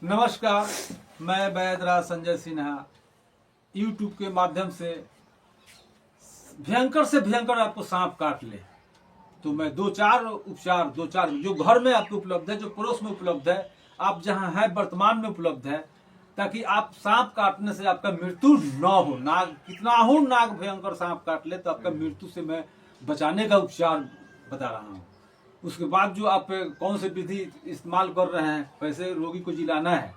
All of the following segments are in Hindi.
नमस्कार, मैं वैद्यराज संजय सिन्हा यूट्यूब के माध्यम से भयंकर से भयंकर आपको सांप काट ले तो मैं दो चार जो घर में आपको उपलब्ध है, जो पड़ोस में उपलब्ध है, आप जहां है वर्तमान में उपलब्ध है, ताकि आप सांप काटने से आपका मृत्यु न हो। नाग कितना हो नाग भयंकर सांप काट ले तो आपका मृत्यु से मैं बचाने का उपचार बता रहा हूँ। उसके बाद जो आप कौन से विधि इस्तेमाल कर रहे हैं, कैसे रोगी को जिलाना है,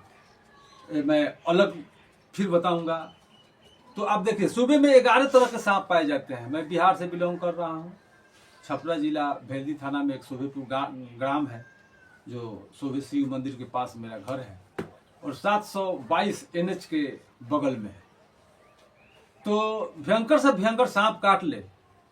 मैं अलग फिर बताऊंगा। तो आप देखिए, सूबे में 11 तरह के सांप पाए जाते हैं। मैं बिहार से बिलोंग कर रहा हूँ। छपरा जिला भेल्दी थाना में एक शोभेपुर ग्राम है, जो शोभे शिव मंदिर के पास मेरा घर है, और 722 NH के बगल में है। तो भयंकर से भयंकर सांप काट ले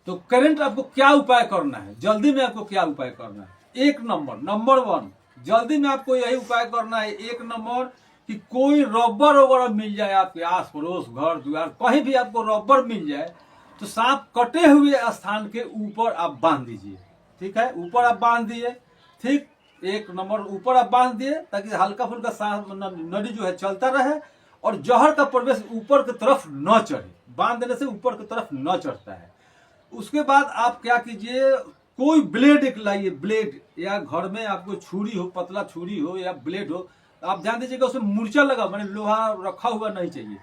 तो करंट आपको क्या उपाय करना है, जल्दी में आपको क्या उपाय करना है? नंबर 1 जल्दी में आपको यही उपाय करना है। 1 नंबर कि कोई रबर वगैरह मिल जाए आपके आस पड़ोस, घर द्वार, कहीं भी आपको रबर मिल जाए तो सांप कटे हुए स्थान के ऊपर आप बांध दीजिए। ठीक है, ऊपर आप बांध दिए। ठीक, 1 नंबर ऊपर आप बांध दिए ताकि हल्का फुल्का सांप नली जो है चलता रहे और जहर का प्रवेश ऊपर की तरफ न चढ़े। बांध देने से ऊपर की तरफ न चढ़ता है। उसके बाद आप क्या कीजिए, कोई ब्लेड लाइए, ब्लेड, या घर में आपको छुरी हो, पतला छुरी हो या ब्लेड हो, आप ध्यान दीजिएगा उसमें मूर्छा लगा, मैंने लोहा रखा हुआ नहीं चाहिए।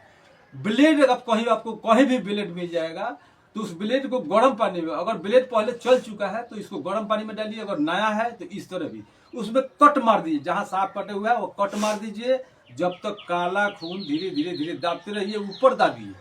ब्लेड आपको कहीं भी ब्लेड मिल जाएगा तो उस ब्लेड को गर्म पानी में, अगर ब्लेड पहले चल चुका है तो इसको गर्म पानी में डालिए, अगर नया है तो इस तरह भी उसमें कट मार दीजिए। जहां सांप कटे हुआ है वो कट मार दीजिए। जब तक काला खून धीरे धीरे धीरे दाबते रहिए, ऊपर दाबिए,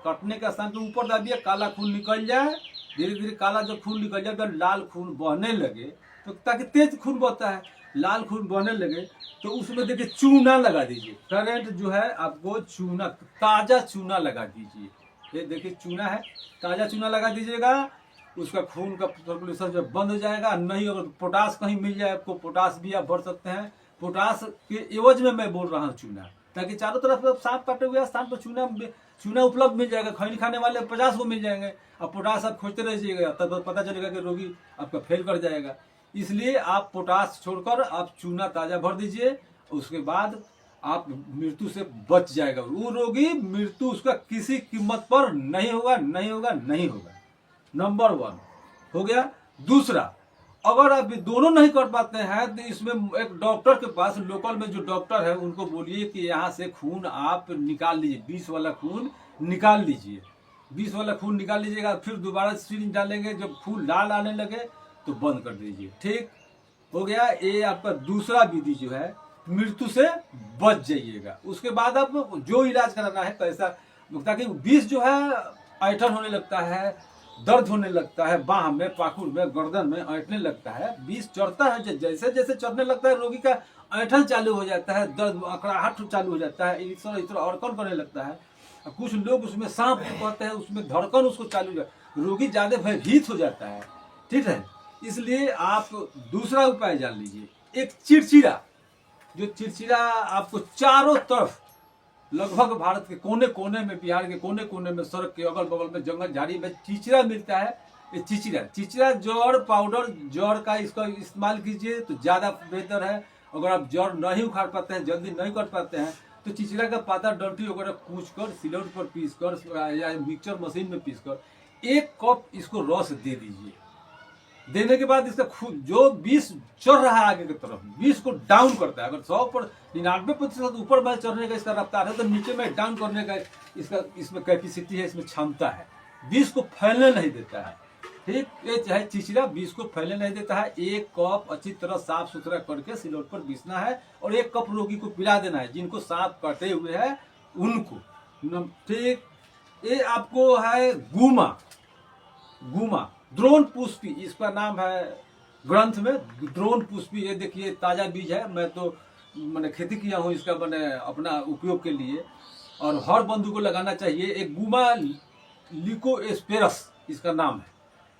कटने के स्थान पे ऊपर दाबिए, काला खून निकल जाए। धीरे धीरे काला जब खून निकल जाए, जब लाल खून बहने लगे, तो ताकि तेज खून बहता है, लाल खून बहने लगे तो उसमें देखिए चूना लगा दीजिए। करंट जो है आपको चूना, ताजा चूना लगा दीजिए। ये देखिए चूना है, ताजा चूना लगा दीजिएगा। उसका खून का सर्कुलेशन जब बंद हो जाएगा, नहीं अगर पोटास कहीं मिल जाए आपको, पोटास भी आप भर सकते हैं। पोटास के एवज में मैं बोल रहा हूँ चूना, ताकि चारों तरफ सांप काटे हुए स्थान पर चूना उपलब्ध मिल जाएगा। खैनी खाने वाले 50 को मिल जाएंगे। अब पोटास आप खोजते रहिएगा, तब पता चलेगा कि रोगी आपका फेल कर जाएगा। इसलिए आप पोटास छोड़कर आप चूना ताजा भर दीजिए। उसके बाद आप मृत्यु से बच जाएगा। वो रोगी मृत्यु उसका किसी कीमत पर नहीं होगा। नंबर 1 हो गया। दूसरा, अगर आप दोनों नहीं कर पाते हैं तो इसमें एक डॉक्टर के पास, लोकल में जो डॉक्टर है उनको बोलिए कि यहाँ से खून आप निकाल लीजिए, 20 वाला खून निकाल लीजिए। 20 वाला खून निकाल लीजिएगा, फिर दोबारा सिरिंज डालेंगे, जब खून लाल आने लगे तो बंद कर दीजिए। ठीक हो गया। ये आपका दूसरा विधि जो है, मृत्यु से बच जाइएगा। उसके बाद आप जो इलाज कराना है कैसा, ताकि 20 जो है ऐंठन होने लगता है, दर्द होने लगता है, बाह में, पाखुर में, गर्दन में ऐंठने लगता है, 20 चढ़ता है, जैसे जैसे चढ़ने लगता है रोगी का ऐंठन चालू हो जाता है, दर्द अकड़ाहट चालू हो जाता है, इस तरह अड़कन करने लगता है। कुछ लोग उसमें सांप कहते हैं, उसमें धड़कन उसको चालू हो जाता है, रोगी ज्यादा भयभीत हो जाता है। ठीक है, इसलिए आप दूसरा उपाय जान लीजिए। एक चिड़चिड़ा, जो चिड़चिड़ा आपको चारों तरफ, लगभग भारत के कोने कोने में, बिहार के कोने कोने में, सड़क के अगल बगल में, जंगल झाड़ी में चिड़चिड़ा मिलता है। ये चिड़चिड़ा जड़ पाउडर, जड़ का इसका इस्तेमाल कीजिए तो ज़्यादा बेहतर है। अगर आप जड़ नहीं उखाड़ पाते हैं, जल्दी नहीं कर पाते हैं, तो चिड़चिड़ा का पाता डंठी वगैरह कूच कर, सिलौट पर पीस कर या मिक्सचर मशीन में पीस कर 1 कप इसको रस दे दीजिए। देने के बाद इसका खून जो 20 चढ़ रहा है आगे की तरफ, 20 को डाउन करता है। अगर 100 पर 99% ऊपर में चढ़ने का इसका रफ्तार है, तो नीचे में डाउन करने का इसमें कैपेसिटी है, इसमें क्षमता है। 20 को फैलने नहीं देता है। ठीक, ये चाहे चिड़चिड़ा 20 को फैलने नहीं देता है। 1 कप अच्छी तरह साफ सुथरा करके सिलौट पर पीसना है और 1 कप रोगी को पिला देना है, जिनको सांप कटे हुए हैं उनको। ठीक, ये आपको है गुमा, द्रोण पुष्पी इसका नाम है ग्रंथ में, द्रोण पुष्पी। ये देखिए ताजा बीज है, मैं तो मैंने खेती किया हूँ इसका, मैंने अपना उपयोग के लिए, और हर बंधु को लगाना चाहिए। एक गुमा लिकोस्पेरस इसका नाम है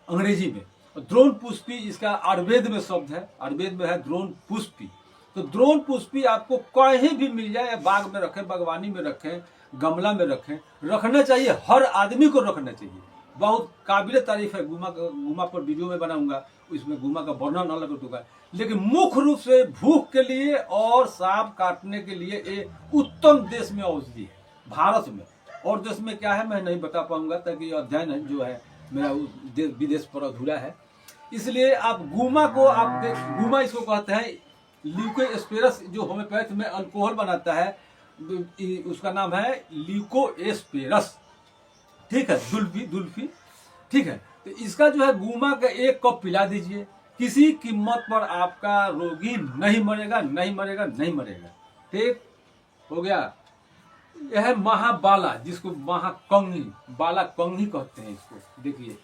अंग्रेजी में, और द्रोण पुष्पी इसका आयुर्वेद में शब्द है, आयुर्वेद में है द्रोण पुष्पी। तो द्रोण पुष्पी आपको कहीं भी मिल जाए, बाग में रखें, बागवानी में रखें, गमला में रखें, रखना चाहिए, हर आदमी को रखना चाहिए। बहुत काबिल तारीफ है। गुमा पर वीडियो में बनाऊंगा, इसमें गुमा का वर्णन अलग होगा। लेकिन मुख्य रूप से भूख के लिए और सांप काटने के लिए एक उत्तम देश में औषधि है भारत में। और देश में क्या है मैं नहीं बता पाऊंगा, ताकि अध्ययन जो है मेरा विदेश पर अधूरा है। इसलिए आप गुमा को गुमा इसको कहते हैं ल्यूकोस्पिरस, जो होम्योपैथ में अल्कोहल बनाता है उसका नाम है ल्यूकोस्पिरस, ठीक है, दुल्फी, ठीक है। तो इसका जो है गुमा का 1 कप पिला दीजिए, किसी कीमत पर आपका रोगी नहीं मरेगा, नहीं मरेगा, नहीं मरेगा। ठीक हो गया। यह है महाबाला, जिसको महाकंगी, बाला कंगी कहते हैं इसको। देखिए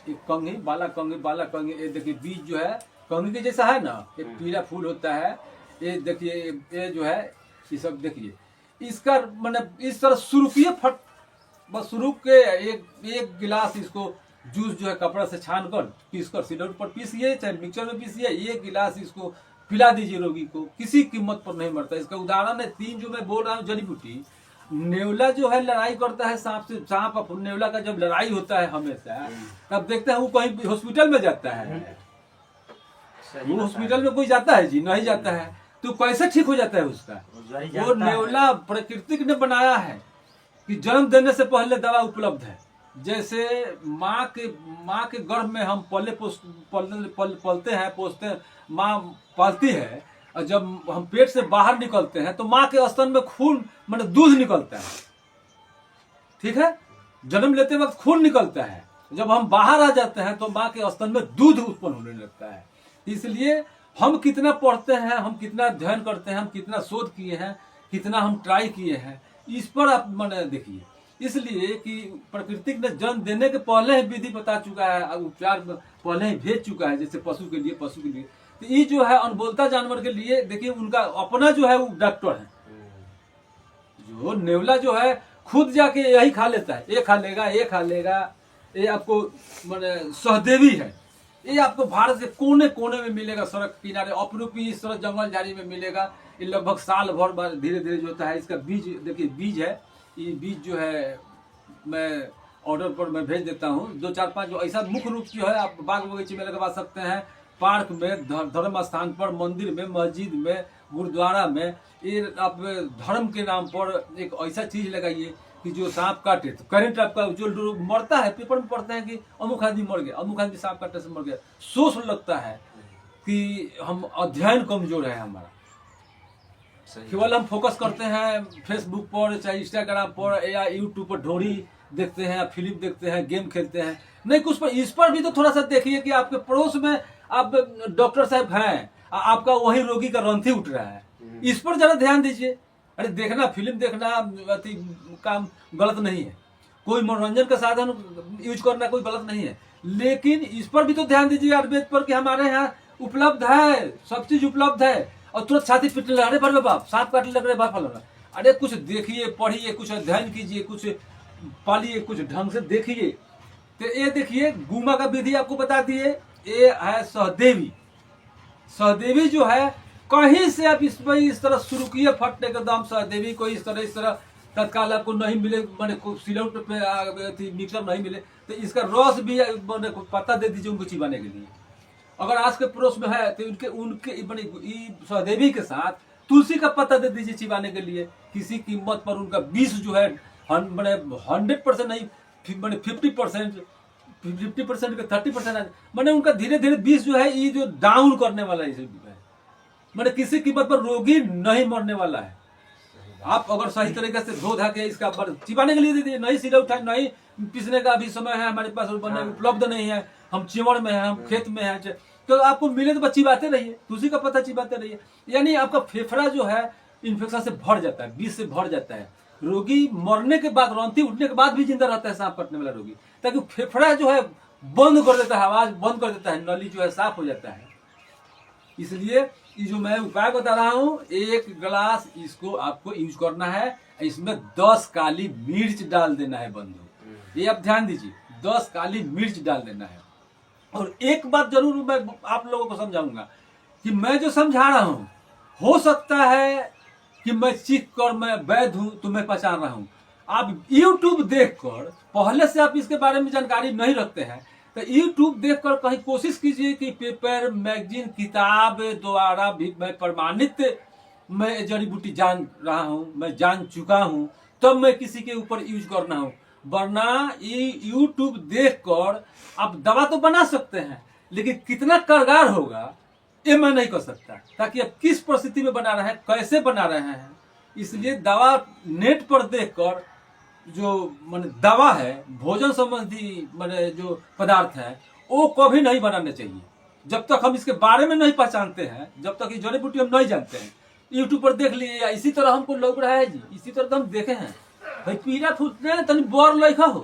ये कंगी, बाला कंगी, ये देखिए बीज जो है कंगी के जैसा है ना, ये पीला फूल होता है। ये देखिए ये जो है ये सब देखिए, इसका मतलब इस तरह सुरुकिए फट, बस सुरुक के एक गिलास इसको जूस जो है कपड़ा से छान कर पीस कर सिलौट पर पीसिए, चाहे मिक्सर में पीसिए, 1 गिलास इसको पिला दीजिए रोगी को, किसी कीमत पर नहीं मरता। इसका उदाहरण है 3 जो मैं बोल रहा हूँ जड़ी बूटी। नेवला जो है लड़ाई करता है सांप से, सांप और नेवला का जब लड़ाई होता है हमेशा, तब देखते हैं वो कहीं हॉस्पिटल में जाता है। वो हॉस्पिटल में कोई जाता है जी? नहीं जाता है। तो कैसे ठीक हो जाता है उसका? वो नेवला प्रकृति ने बनाया है कि जन्म देने से पहले दवा उपलब्ध है। जैसे माँ के गर्भ में हम पलते हैं, पोसते हैं, माँ पालती है, और जब हम पेट से बाहर निकलते हैं तो माँ के स्तन में खून मतलब दूध निकलता है, ठीक है। जन्म लेते वक्त खून निकलता है, जब हम बाहर आ जाते हैं तो माँ के स्तन में दूध उत्पन्न होने लगता है। इसलिए हम कितना पढ़ते हैं, हम कितना अध्ययन करते हैं, हम कितना शोध किए हैं, कितना हम ट्राई किए हैं, इस पर आप मैंने देखिए। इसलिए कि प्रकृति ने जन्म देने के पहले ही विधि बता चुका है, उपचार पहले ही भेज चुका है, जैसे पशु के लिए। तो ये जो है अनबोलता जानवर के लिए देखिए उनका अपना जो है वो डॉक्टर है। जो नेवला जो है खुद जाके यही खा लेता है, ये खा लेगा। ये आपको माने सहदेवी है, ये आपको भारत के कोने कोने में मिलेगा, सड़क किनारे अपरूपी सड़क जंगल झाड़ी में मिलेगा। ये लगभग साल भर धीरे धीरे जो होता है। इसका बीज देखिए, बीज है, ये बीज जो है मैं ऑर्डर पर मैं भेज देता हूँ। 2-4-5 जो ऐसा मुख्य रूप जो है आप बाग बगीचे में लगवा सकते हैं, पार्क में, धर्म स्थान पर, मंदिर में, मस्जिद में, गुरुद्वारा में। ये आप धर्म के नाम पर एक ऐसा चीज लगाइए कि जो सांप काटे तो करंट आपका जो मरता है, पेपर में पढ़ते हैं कि अमुक आदमी मर गया, अमुक आदमी सांप काटने से मर गया। सोच लगता है कि हम अध्ययन कमजोर है हमारा। केवल हम फोकस करते हैं फेसबुक पर, चाहे इंस्टाग्राम पर या यूट्यूब पर ढोरी देखते हैं, फिल्म देखते हैं, गेम खेलते हैं। नहीं, कुछ पर इस पर भी तो थोड़ा सा देखिए कि आपके पड़ोस में आप डॉक्टर साहब हैं, आपका वही रोगी का रंथी उठ रहा है, इस पर जरा ध्यान दीजिए। अरे देखना, फिल्म देखना काम गलत नहीं है, कोई मनोरंजन का साधन यूज करना कोई गलत नहीं है, लेकिन इस पर भी तो ध्यान दीजिए आयुर्वेद पर कि हमारे यहाँ उपलब्ध है, सब चीज उपलब्ध है। और तुरंत छाती पीटने लगा, अरे भर बाप सांप काटने लग रहे बाप फलाना। अरे कुछ देखिए, पढ़िए, कुछ अध्ययन कीजिए, कुछ पालिए, कुछ ढंग से देखिए। तो ये देखिए गुमा का विधि आपको बता दिए। ये है सहदेवी। सहदेवी जो है कहीं से आप इसमें इस तरह शुरू किए फटने के दम, सहदेवी को इस तरह तत्काल आपको नहीं मिले, मैंने सिलौट पे मिक्सर नहीं मिले तो इसका रस भी मैंने पत्ता दे दीजिए उनको चिबाने के लिए। अगर आज के पड़ोस में है तो उनके सहदेवी के साथ तुलसी का पत्ता दे दीजिए चिबाने के लिए। किसी कीमत पर उनका विष जो है मैंने 100% नहीं, मैंने 50%, 50% का 30%, मैंने उनका धीरे धीरे विष जो है ये जो डाउन करने वाला है, मैंने किसी कीमत पर रोगी नहीं मरने वाला है। आप अगर सही तरीके से धो धा के इसका चिबाने के लिए दे दीजिए। नहीं सिलौट है, नहीं पीसने का अभी समय है हमारे पास, उपलब्ध नहीं है, हम चिमड़ में है, हम खेत में है, तो आपको मिले तो चिबाते रहिए, तुलसी का पत्ता चिबाते रहिए। यानी आपका फेफड़ा जो है इन्फेक्शन से भर जाता है, विष से भर जाता है। रोगी मरने के बाद, रंथी उठने के बाद भी जिंदा रहता है सांप काटने वाला रोगी, ताकि फेफड़ा जो है बंद कर देता है, आवाज बंद कर देता है, नली जो है साफ हो जाता है। इसलिए ये जो मैं उपाय बता रहा हूँ, 1 गिलास इसको आपको यूज करना है, इसमें 10 काली मिर्च डाल देना है बंधु। ये आप ध्यान दीजिए, 10 काली मिर्च डाल देना है। और एक बात जरूर मैं आप लोगों को समझाऊंगा कि मैं जो समझा रहा हूँ, हो सकता है कि मैं सीख कर मैं वैध हूँ तो मैं पहचान रहा हूँ, आप यूट्यूब देखकर, पहले से आप इसके बारे में जानकारी नहीं रखते हैं, तो यूट्यूब देखकर कहीं कोशिश कीजिए कि पेपर, मैगजीन, किताब द्वारा भी मैं प्रमाणित, मैं जड़ी बूटी जान रहा हूँ, मैं जान चुका हूँ, तब मैं किसी के ऊपर यूज करना हूँ। वरना ये यूट्यूब देखकर आप दवा तो बना सकते हैं, लेकिन कितना कारगर होगा ये मैं नहीं कर सकता, ताकि आप किस परिस्थिति में बना रहे हैं, कैसे बना रहे हैं। इसलिए दवा नेट पर देखकर जो माने दवा है, भोजन संबंधी माने जो पदार्थ है, वो कभी नहीं बनाने चाहिए जब तक हम इसके बारे में नहीं पहचानते हैं, जब तक ये जड़ी बूटी हम नहीं जानते हैं। यूट्यूब पर देख लिए, या इसी तरह हमको लग रहा है जी, इसी तरह तो हम देखे हैं भाई, पीला फूटने तनी बोर लिखा हो,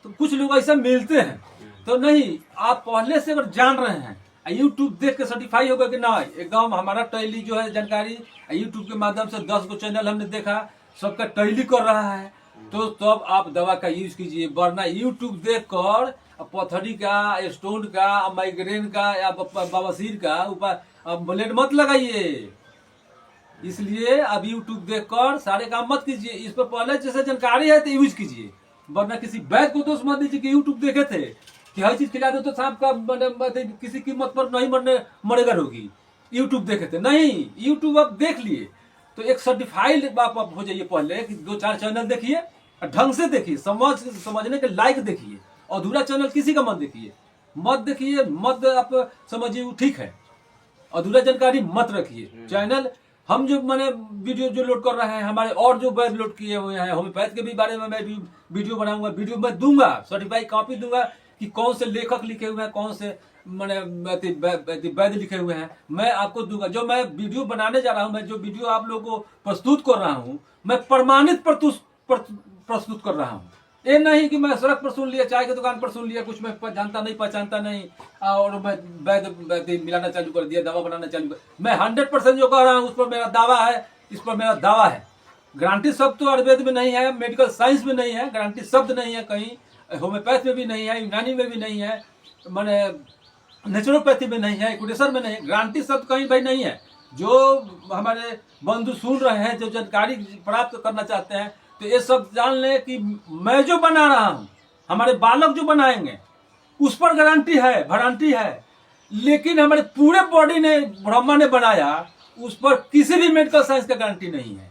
तो कुछ लोग ऐसा मिलते हैं। तो नहीं, आप पहले से अगर जान रहे हैं, यूट्यूब देख के सर्टिफाई होगा कि ना एकदम हमारा टैली जो है जानकारी, यूट्यूब के माध्यम से 10 गो चैनल हमने देखा, सबका टैली कर रहा है, तो तब आप दवा का यूज कीजिए। वरना यूट्यूब देखकर पथरी का, स्टोन का, माइग्रेन का या बवासीर का ऊपर ब्लेड मत लगाइए। इसलिए अब यूट्यूब देखकर सारे काम मत कीजिए, इस पर पहले जैसे जानकारी है तो यूज कीजिए। वरना किसी वैद्य को दोष मत दीजिए कि यूट्यूब देखे थे कि हर चीज खिला दो तो सांप का किसी कीमत पर नहीं मरेगा रोगी, यूट्यूब देखे थे। नहीं, यूट्यूब आप देख लिए तो एक सर्टिफाइड आप हो जाइए। पहले कि 2-4 चैनल देखिए, ढंग से देखिए, समझने के लायक देखिए। अधूरा चैनल किसी का मत देखिए, मत आप समझिए वो ठीक है, अधूरा जानकारी मत रखिए। चैनल हम जो मैंने वीडियो जो लोड कर रहे हैं, हमारे और जो वैद्य लोड किए हुए हैं, होम्योपैथ के भी बारे में मैं वीडियो बनाऊंगा, वीडियो मैं दूंगा, सर्टिफाइड कॉपी दूंगा कि कौन से लेखक लिखे हुए हैं, कौन से मैंने वैद्य लिखे हुए हैं, मैं आपको दूंगा। जो मैं वीडियो बनाने जा रहा हूं, मैं जो वीडियो आप लोगों को प्रस्तुत कर रहा हूं, मैं प्रमाणित प्रस्तुत कर रहा हूं। ये नहीं कि मैं सड़क पर सुन लिया, चाय की दुकान पर सुन लिया, कुछ मैं जानता नहीं पहचानता नहीं और मैं वैद्य मिलाना चालू कर दिया, दवा बनाना चालू कर। मैं 100% जो कह रहा हूँ उस पर मेरा दावा है, इस पर मेरा दावा है। गारंटी शब्द तो आयुर्वेद में नहीं है, मेडिकल साइंस में नहीं है, गारंटी शब्द नहीं है, कहीं होम्योपैथ में भी नहीं है, यूनानी में भी नहीं है, मैंने नेचुरोपैथी में नहीं है, एक्यूप्रेशर में नहीं है, गारंटी शब्द कहीं भाई नहीं है। जो हमारे बंधु सुन रहे हैं, जो जानकारी प्राप्त करना चाहते हैं, तो ये सब जान लें कि मैं जो बना रहा हूं, हमारे बालक जो बनाएंगे, उस पर गारंटी है, वारंटी है। लेकिन हमारे पूरे बॉडी ने ब्रह्मा ने बनाया, उस पर किसी भी मेडिकल साइंस का गारंटी नहीं है।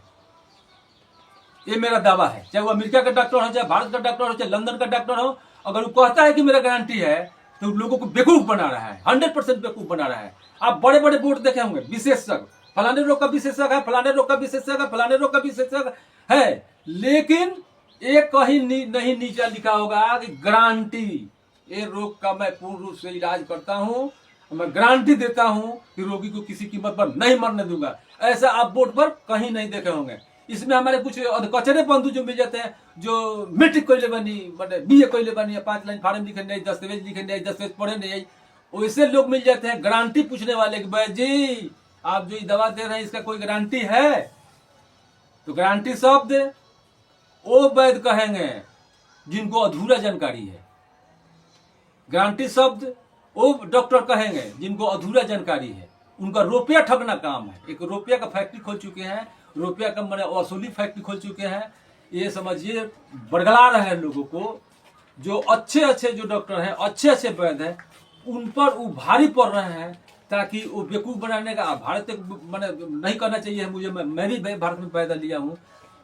ये मेरा दावा है, चाहे वो अमेरिका का डॉक्टर हो, चाहे भारत का डॉक्टर हो, चाहे लंदन का डॉक्टर हो। अगर वो कहता है कि मेरा गारंटी है, तो लोगों को बेवकूफ बना रहा है, 100% बेवकूफ बना रहा है। आप बड़े बड़े बोर्ड देखे होंगे, विशेषज्ञ, फलाने रोग का विशेषज्ञ है, फलाने रोग का विशेषज्ञ है, फलाने रोग का विशेषज्ञ है, लेकिन एक कहीं नहीं नीचा लिखा होगा कि गारंटी, ये रोग का मैं पूर्ण रूप से इलाज करता हूं, मैं गारंटी देता हूं कि रोगी को किसी कीमत पर नहीं मरने दूंगा। ऐसा आप बोर्ड पर कहीं नहीं देखे होंगे। इसमें हमारे कुछ कचरे बंधु जो मिल जाते हैं, जो मेट्रिक कोई बनी, मतलब BA कोई बनी, 5 लाइन फार्म लिखे नहीं, दस्तावेज लिखे नहीं, दस्तावेज पढ़े नहीं, वैसे लोग मिल जाते हैं गारंटी पूछने वाले कि भाई जी आप जो दवा दे रहे हैं इसका कोई गारंटी है? तो गारंटी शब्द वो वैद्य कहेंगे जिनको अधूरा जानकारी है। गारंटी शब्द वो डॉक्टर कहेंगे जिनको अधूरा जानकारी है, उनका रुपया ठगना काम है। एक रुपया का फैक्ट्री खोल चुके हैं, रुपया का मैंने वसूली फैक्ट्री खोल चुके हैं। ये समझिए बरगला रहे हैं लोगों को। जो अच्छे अच्छे जो डॉक्टर हैं, अच्छे अच्छे वैद्य हैं, उन पर वो भारी पड़ रहे हैं, ताकि वो बेवकूफ बनाने का। भारत एक मैंने नहीं करना चाहिए मुझे, मैं भी भारत में पैदा लिया हूँ।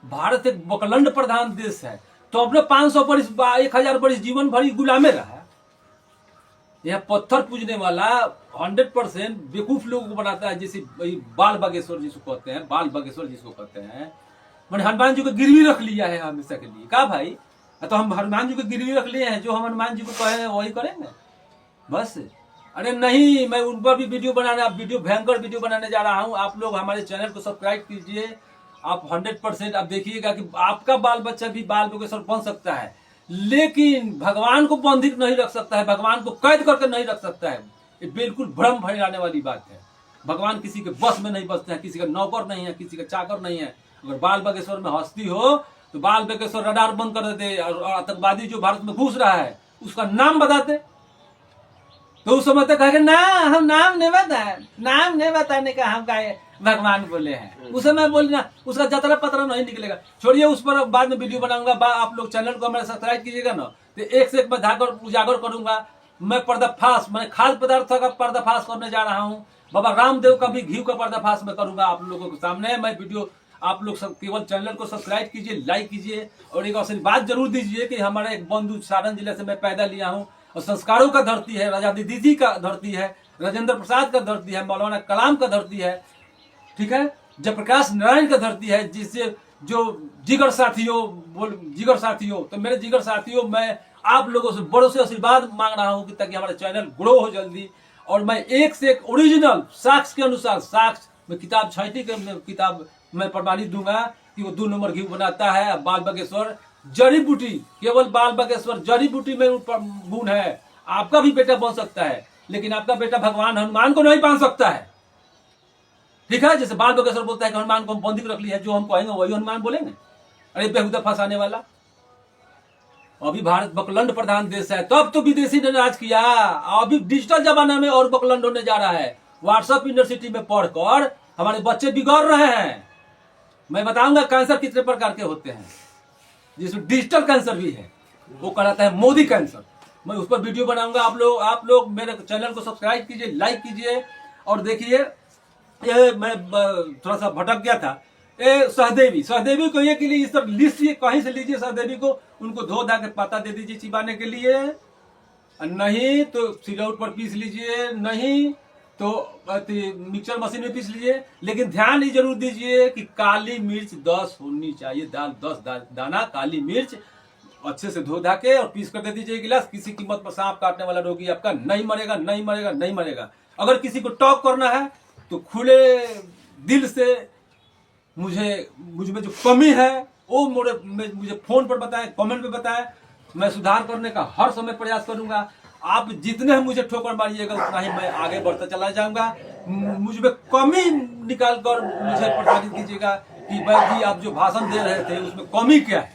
भारत एक बकलंड प्रधान देश है, तो अपने 500 वर्ष 1000 वर्ष जीवन भरी गुलामे रहा। यह पत्थर पूजने वाला 100% बेवकूफ लोगों को बनाता है। जैसे बाल बागेश्वर जिसको कहते हैं, बाल बागेश्वर जिसको कहते हैं, मैंने हनुमान जी को गिरवी रख लिया है हमेशा के लिए। कहा भाई, तो हम हनुमान जी को गिरवी रख लिए हैं, जो हम हनुमान जी को कहे वही करेंगे बस। अरे नहीं, मैं उन पर भी वीडियो बनाने, वीडियो भयंकर वीडियो बनाने जा रहा हूँ। आप लोग हमारे चैनल को सब्सक्राइब कीजिए। आप 100% आप देखिएगा कि आपका बाल बच्चा भी बाल बागेश्वर बन सकता है, लेकिन भगवान को बंधित नहीं रख सकता है, भगवान को कैद करके नहीं रख सकता है। ये बिल्कुल भ्रम फैलाने वाली बात है। भगवान किसी के बस में नहीं बसते हैं, किसी का नौकर नहीं है, किसी का चाकर नहीं है। अगर बाल बागेश्वर में हस्ती हो तो बाल बागेश्वर रडार बंद कर देते, और आतंकवादी जो भारत में घुस रहा है उसका नाम बताते, तो उस समय तक कहेंगे ना हम नाम नहीं बताए, नाम नहीं बताने का हम कहे भगवान बोले हैं, उसे मैं बोलना, उसका जतरा पतरा नहीं निकलेगा। छोड़िए, उस पर बाद में वीडियो बनाऊंगा। आप लोग चैनल को हमारे सब्सक्राइब कीजिएगा ना, तो एक से एक मैं धाकर उजागर करूंगा। मैं पर्दाफाश, मैं खाद्य पदार्थ का पर्दाफाश करने जा रहा हूँ। बाबा रामदेव का भी घी का पर्दाफाश मैं करूंगा आप लोगों के सामने। मैं वीडियो, आप लोग सब केवल चैनल को सब्सक्राइब कीजिए, लाइक कीजिए और एक आशीर्वाद जरूर दीजिए कि हमारे एक बंधु सारण जिले से मैं पैदा लिया हूँ और संस्कारों का धरती है, राजा दीदी का धरती है, राजेंद्र प्रसाद का धरती है, मौलाना कलाम का धरती है, ठीक है, जयप्रकाश नारायण का धरती है, जिससे जो जिगर साथियों, तो मेरे जिगर साथियों, मैं आप लोगों से बड़ों से आशीर्वाद मांग रहा हूं कि ताकि हमारा चैनल ग्रो हो जल्दी। और मैं एक से एक ओरिजिनल साक्ष्य के अनुसार, साक्ष्य में किताब छाइटी के किताब मैं प्रमाणित दूंगा कि वो 2 नंबर घी बनाता है। बाल बागेश्वर जड़ी बूटी, केवल बाल बागेश्वर जड़ी बूटी में गुण है। आपका भी बेटा बन सकता है, लेकिन आपका बेटा भगवान हनुमान को नहीं पान सकता है, ठीक है। जैसे बाल बागेश्वर बोलता है कि हनुमान को हम बंदी रख लिया, जो हम कहेंगे वही हनुमान बोलेंगे। अरे बेहुदा फंसाने वाला। अभी भारत बकलंड प्रधान देश है, तब तो विदेशी ने राज किया। अभी डिजिटल जमाना में और बकलंड होने जा रहा है। व्हाट्सएप यूनिवर्सिटी में पढ़कर हमारे बच्चे बिगड़ रहे हैं। मैं बताऊंगा कैंसर कितने प्रकार के होते हैं, जिसमें डिजिटल कैंसर भी है, वो कहलाता है मोदी कैंसर। मैं उस पर वीडियो बनाऊंगा। आप लोग मेरे चैनल को सब्सक्राइब कीजिए, लाइक कीजिए। और देखिए, ये मैं थोड़ा सा भटक गया था। सहदेवी को ये के लिए इस तरह लिस्ट कहीं से लीजिए। सहदेवी को उनको धो धा के पत्ता दे दीजिए चिबाने के लिए, नहीं तो सिलौट पर पीस लीजिए, नहीं तो मिक्सर मशीन में पीस लीजिए। लेकिन ध्यान ये जरूर दीजिए कि काली मिर्च 10 होनी चाहिए, 10 दाना काली मिर्च अच्छे से धो धा के और पीस कर दे दीजिए गिलास। किसी कीमत पर सांप काटने वाला रोगी आपका नहीं मरेगा, नहीं मरेगा, नहीं मरेगा। अगर किसी को टॉक करना है तो खुले दिल से मुझ में जो कमी है वो मुझे फोन पर बताएं, कमेंट पे बताएं। मैं सुधार करने का हर समय प्रयास करूंगा। आप जितने मुझे ठोकर मारिएगा उतना ही मैं आगे बढ़ता चला जाऊंगा। मुझ में कमी निकाल कर मुझे प्रसारित कीजिएगा कि भाई जी आप जो भाषण दे रहे थे उसमें कमी क्या है,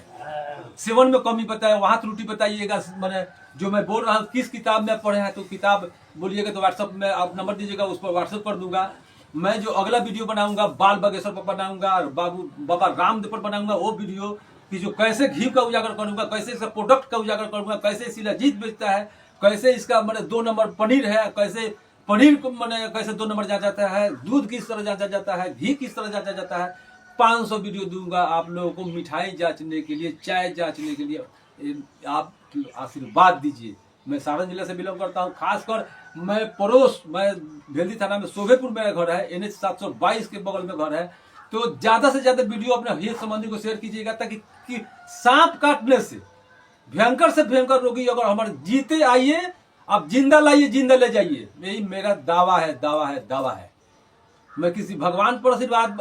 सेवन में कमी बताए, वहां त्रुटि बताइएगा। मैंने जो मैं बोल रहा हूँ किस किताब में पढ़े हैं तो किताब बोलिएगा, तो व्हाट्सएप में आप नंबर दीजिएगा, उस पर व्हाट्सएप कर दूंगा। मैं जो अगला वीडियो बनाऊंगा बाल बागेश्वर पर बनाऊंगा और बाबा रामदेव पर बनाऊंगा वो वीडियो कि जो कैसे घी का उजागर करूंगा, कैसे इसका प्रोडक्ट का उजागर करूंगा, कैसे शिलाजीत बेचता है, कैसे इसका मैंने 2 नंबर पनीर है, कैसे पनीर को मैंने कैसे 2 नंबर जांचा जाता है, दूध किस तरह जांचा जाता है, घी किस तरह जांचा जाता है। 500 वीडियो दूंगा आप लोगों को मिठाई जांचने के लिए, चाय जांचने के लिए। आप आशीर्वाद दीजिए। मैं सारण जिले से बिलोंग करता हूँ। खासकर मैं भेल्दी थाना में शोभेपुर मेरा घर है, NH 722 के बगल में घर है। तो ज्यादा से ज्यादा वीडियो अपने हित संबंधी को शेयर कीजिएगा, ताकि सांप काटने से भयंकर रोगी अगर हमारे जीते आइए, आप जिंदा लाइए, जिंदा ले जाइए। यही मेरा दावा है। मैं किसी भगवान पर आशीर्वाद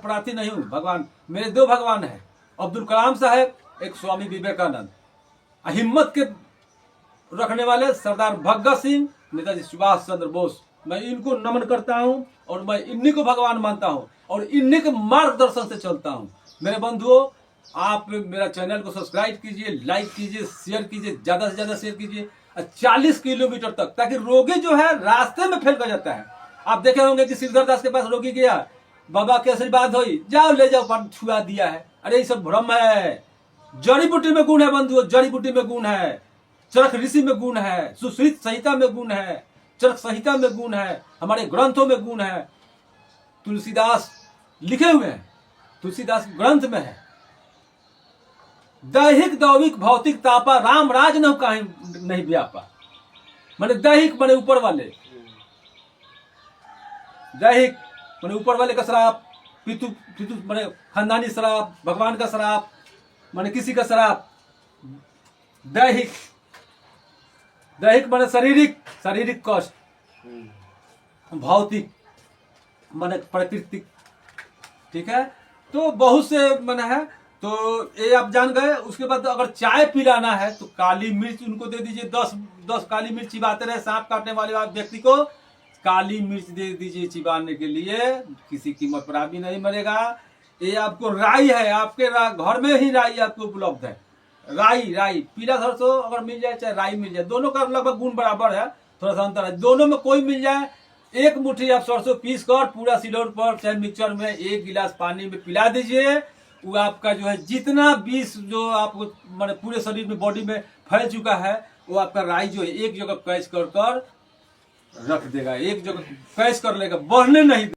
प्रार्थी नहीं हूँ। भगवान मेरे 2 भगवान है, अब्दुल कलाम साहब, एक स्वामी विवेकानंद। हिम्मत के रखने वाले सरदार भगत सिंह, नेताजी सुभाष चंद्र बोस। मैं इनको नमन करता हूं और मैं इन्हीं को भगवान मानता हूं और इन्हीं के मार्गदर्शन से चलता हूं। मेरे बंधुओं, आप मेरा चैनल को सब्सक्राइब कीजिए, लाइक कीजिए, शेयर कीजिए, ज्यादा से ज्यादा शेयर कीजिए 40 किलोमीटर तक, ताकि रोगी जो है रास्ते में फेल कर जाता है। आप देखे होंगे कि सिरधर दास के पास रोगी गया, बाबा के आशीर्वाद हुई, जाओ ले जाओ, पर छुआ दिया है। अरे ये सब भ्रम है। जड़ी बूटी में गुण है बंधुओं, जड़ी बूटी में गुण है, चरक ऋषि में गुण है, सुश्रुत संहिता में गुण है, चरक संहिता में गुण है, हमारे ग्रंथों में गुण है। तुलसीदास लिखे हुए हैं, तुलसीदास ग्रंथ में है, दैहिक दैविक भौतिक तापा राम राज न कहीं नहीं व्यापा। माने दैहिक माने ऊपर वाले, दैहिक माने ऊपर वाले का श्राप, पितु पितु माने खानदानी श्राप, भगवान का श्राप माने किसी का श्राप। दैहिक माने शारीरिक कष्ट, भौतिक माने प्राकृतिक, ठीक है। तो बहुत से माने है, तो ये आप जान गए। उसके बाद अगर चाय पिलाना है तो काली मिर्च उनको दे दीजिए, 10 काली मिर्च चिबाते रहे। सांप काटने वाले व्यक्ति को काली मिर्च दे दीजिए चिबाने के लिए, किसी कीमत पर आदमी नहीं मरेगा। ये आपको राई है, आपके घर में ही राई आपको उपलब्ध है। राई पीला सरसों अगर मिल जाए, चाहे राई मिल जाए, दोनों का लगभग गुण बराबर है, थोड़ा सा अंतर है। दोनों में कोई मिल जाए एक मुट्ठी आप सरसों पीस कर पूरा सिलौट पर चाहे मिक्सचर में 1 गिलास पानी में पिला दीजिए। वो आपका जो है जितना विष जो आपको मतलब पूरे शरीर में बॉडी में फैल चुका है, वो आपका राई जो है एक जगह कैच कर रख देगा, एक जगह कैच कर लेगा, बढ़ने नहीं